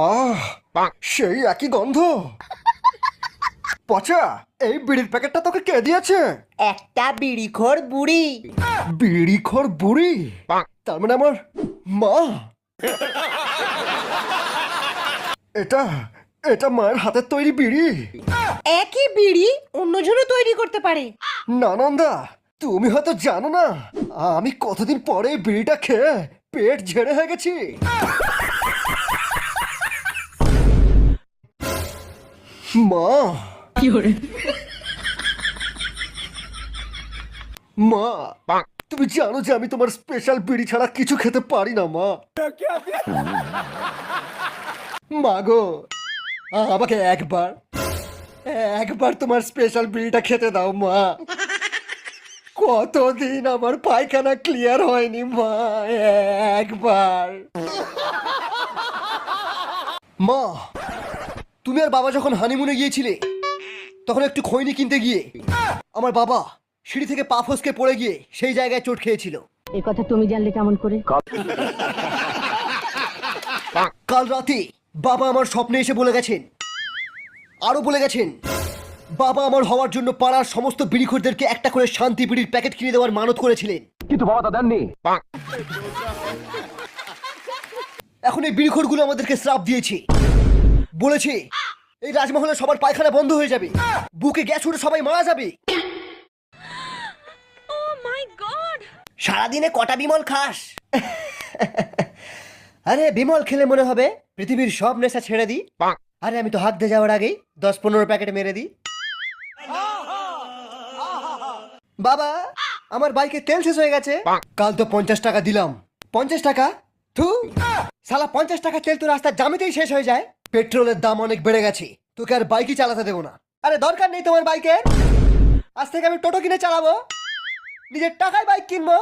আহ, সেই একই গন্ধ। পচা, এই বিড়ির প্যাকেটটা তোকে কে দিয়েছে? একটা বিড়িখোর বুড়ি। বিড়িখোর বুড়ি? তার মানে আমার মা। এটা এটা মায়ের হাতের তৈরি বিড়ি। একই বিড়ি অন্যজনও তৈরি করতে পারে। নানন্দা, তুমি হয়তো জানো না, আমি কতদিন পরে এই বিড়িটা খেয়ে পেট ঝেড়ে হয়ে গেছি। মা, মা, তুমি জানো যে আমি তোমার স্পেশাল বিড়ি ছাড়া কিছু খেতে পারি না মা। মা গো, আমাকে একবার একবার তোমার স্পেশাল বিড়িটা খেতে দাও মা। কতদিন আমার পায়খানা ক্লিয়ার হয়নি মা, একবার। মা, তুমি আর বাবা যখন হানিমুনে গিয়েছিলে তখন একটু খৈনি কিনতে গিয়ে আমার বাবা সিঁড়ি থেকে পা ফসকে পড়ে গিয়ে সেই জায়গায় চোট খেয়েছিল। এ কথা তুমি জানলে কেমন করে? কাল রাতে বাবা আমার স্বপ্নে এসে বলে গেছেন, আরো বলে গেছেন বাবা আমার হওয়ার জন্য পাড়ার সমস্ত বিড়িখোরদেরকে একটা করে শান্তি বিড়ির প্যাকেট কিনে দেওয়ার মানত করেছিলেন, কিন্তু বাবা তা দেননি। এখন এই বিড়িখোরগুলো আমাদেরকে শ্রাপ দিয়েছে, বলেছে এই রাজমহলে সবার পায়খানা বন্ধ হয়ে যাবে, বুকে গ্যাস উঠে সবাই মারা যাবে। সারাদিনে কটা বিমল খাস? আরে বিমল খেলে মনে হবে পৃথিবীর সব নেশা ছেড়ে দিই। আরে আমি তো হাত দিয়ে যাওয়ার আগেই 10-15 প্যাকেট মেরে দিই। বাবা, আমার বাইকে তেল শেষ হয়ে গেছে। কাল তো 50 টাকা দিলাম। 50 টাকা? থু, শালা 50 টাকা তেল তো রাস্তার জামেতেই শেষ হয়ে যায়। পেট্রোলের দাম অনেক বেড়ে গেছে, তোকে আর বাইকই চালাতে দেবো না। আরে দরকার নেই তোমার বাইকের, আজ থেকে আমি টোটো কিনে চালাবো, নিজের টাকায় বাইক কিনবো।